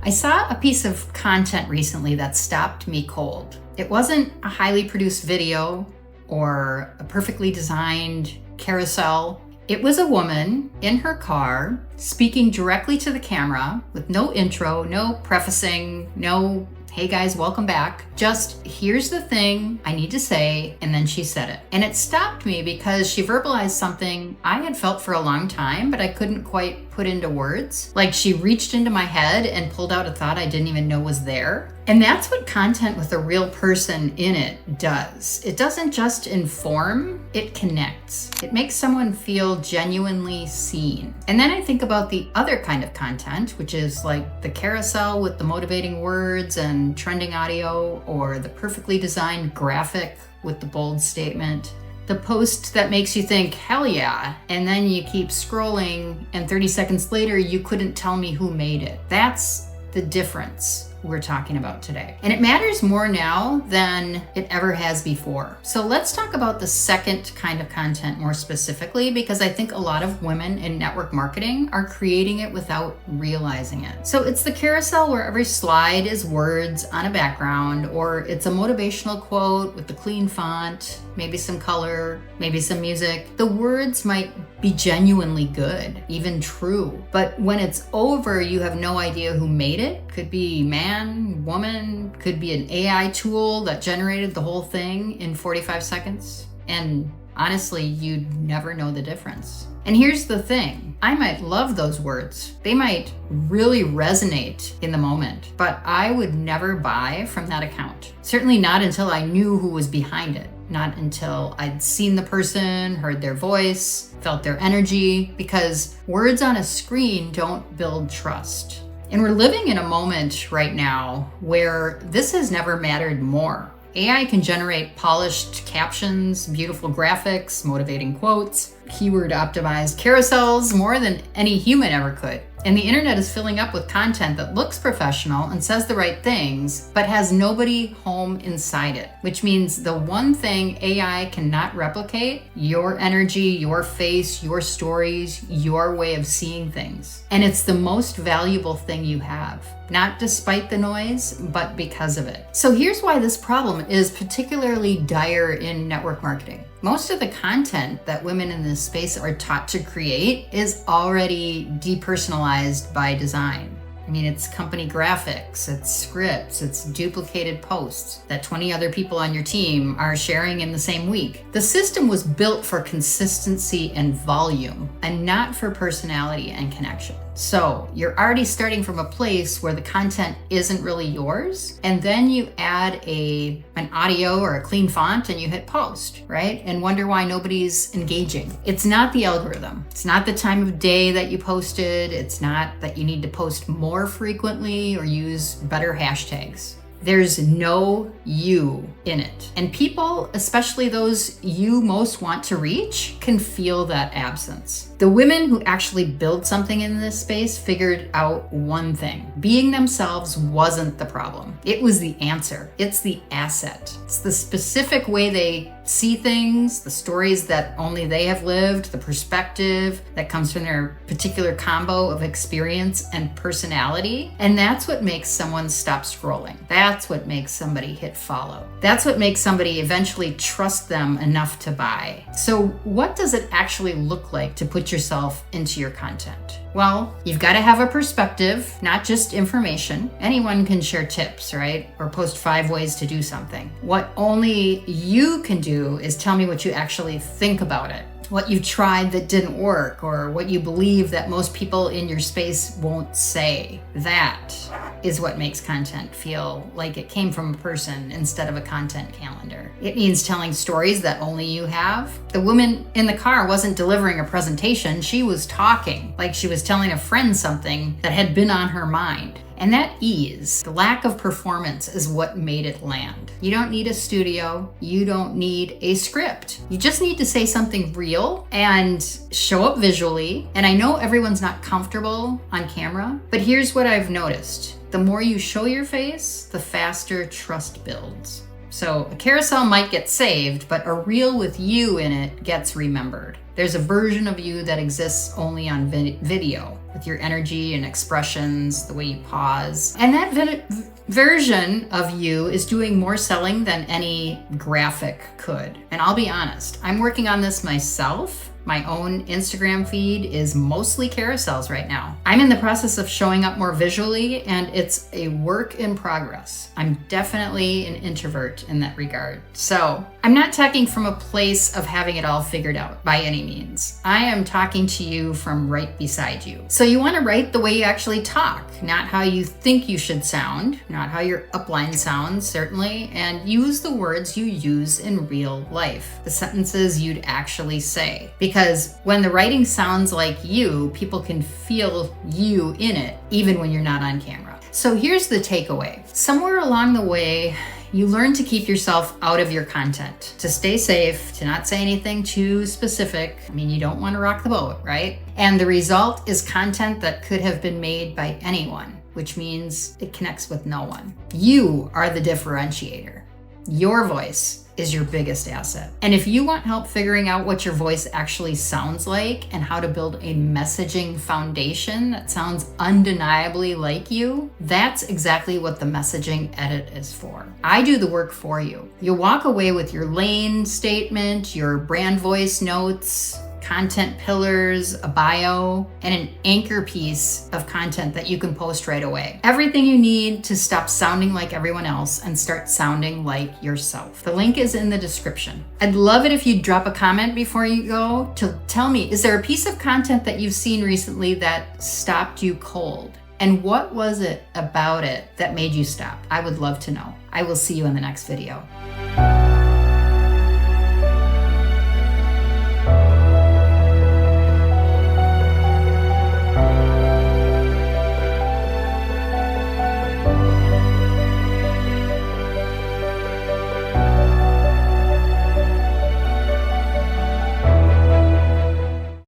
I saw a piece of content recently that stopped me cold. It wasn't a highly produced video or a perfectly designed carousel. It was a woman in her car speaking directly to the camera with no intro, no prefacing, no, hey guys, welcome back. Just, here's the thing I need to say, and then she said it. And it stopped me because she verbalized something I had felt for a long time, but I couldn't quite put into words. Like she reached into my head and pulled out a thought I didn't even know was there. And that's what content with a real person in it does. It doesn't just inform, it connects. It makes someone feel genuinely seen. And then I think about the other kind of content, which is like the carousel with the motivating words and trending audio, or the perfectly designed graphic with the bold statement. The post that makes you think, hell yeah, and then you keep scrolling and 30 seconds later you couldn't tell me who made it. That's the difference we're talking about today. And it matters more now than it ever has before. So let's talk about the second kind of content more specifically, because I think a lot of women in network marketing are creating it without realizing it. So it's the carousel where every slide is words on a background, or it's a motivational quote with the clean font, maybe some color, maybe some music. The words might be genuinely good, even true. But when it's over, you have no idea who made it. Could be man, woman, could be an AI tool that generated the whole thing in 45 seconds. And honestly, you'd never know the difference. And here's the thing, I might love those words. They might really resonate in the moment, but I would never buy from that account. Certainly not until I knew who was behind it. Not until I'd seen the person, heard their voice, felt their energy, because words on a screen don't build trust. And we're living in a moment right now where this has never mattered more. AI can generate polished captions, beautiful graphics, motivating quotes, keyword optimized carousels more than any human ever could. And the internet is filling up with content that looks professional and says the right things, but has nobody home inside it, which means the one thing AI cannot replicate: your energy, your face, your stories, your way of seeing things. And it's the most valuable thing you have, not despite the noise, but because of it. So here's why this problem is particularly dire in network marketing. Most of the content that women in this space are taught to create is already depersonalized by design. I mean, it's company graphics, it's scripts, it's duplicated posts that 20 other people on your team are sharing in the same week. The system was built for consistency and volume, and not for personality and connection. So you're already starting from a place where the content isn't really yours, and then you add an audio or a clean font and you hit post, right? And wonder why nobody's engaging. It's not the algorithm. It's not the time of day that you posted. It's not that you need to post more frequently or use better hashtags. There's no you in it. And people, especially those you most want to reach, can feel that absence. The women who actually build something in this space figured out one thing. Being themselves wasn't the problem. It was the answer. It's the asset. It's the specific way they see things, the stories that only they have lived, the perspective that comes from their particular combo of experience and personality. And that's what makes someone stop scrolling. That's what makes somebody hit follow. That's what makes somebody eventually trust them enough to buy. So what does it actually look like to put yourself into your content? Well, you've got to have a perspective, not just information. Anyone can share tips, right? Or post 5 ways to do something. What only you can do is tell me what you actually think about it, what you tried that didn't work, or what you believe that most people in your space won't say. That is what makes content feel like it came from a person instead of a content calendar. It means telling stories that only you have. The woman in the car wasn't delivering a presentation, she was talking like she was telling a friend something that had been on her mind. And that ease, the lack of performance, is what made it land. You don't need a studio. You don't need a script. You just need to say something real and show up visually. And I know everyone's not comfortable on camera, but here's what I've noticed. The more you show your face, the faster trust builds. So a carousel might get saved, but a reel with you in it gets remembered. There's a version of you that exists only on video, with your energy and expressions, the way you pause. And that version of you is doing more selling than any graphic could. And I'll be honest, I'm working on this myself. My own Instagram feed is mostly carousels right now. I'm in the process of showing up more visually, and it's a work in progress. I'm definitely an introvert in that regard. So I'm not talking from a place of having it all figured out by any means. I am talking to you from right beside you. So you want to write the way you actually talk, not how you think you should sound, not how your upline sounds, certainly, and use the words you use in real life, the sentences you'd actually say. Because when the writing sounds like you, people can feel you in it, even when you're not on camera. So here's the takeaway. Somewhere along the way, you learn to keep yourself out of your content, to stay safe, to not say anything too specific. I mean, you don't want to rock the boat, right? And the result is content that could have been made by anyone, which means it connects with no one. You are the differentiator. Your voice is your biggest asset. And if you want help figuring out what your voice actually sounds like and how to build a messaging foundation that sounds undeniably like you, that's exactly what the messaging edit is for. I do the work for you. You'll walk away with your lane statement, your brand voice notes, content pillars, a bio, and an anchor piece of content that you can post right away. Everything you need to stop sounding like everyone else and start sounding like yourself. The link is in the description. I'd love it if you'd drop a comment before you go to tell me, is there a piece of content that you've seen recently that stopped you cold? And what was it about it that made you stop? I would love to know. I will see you in the next video.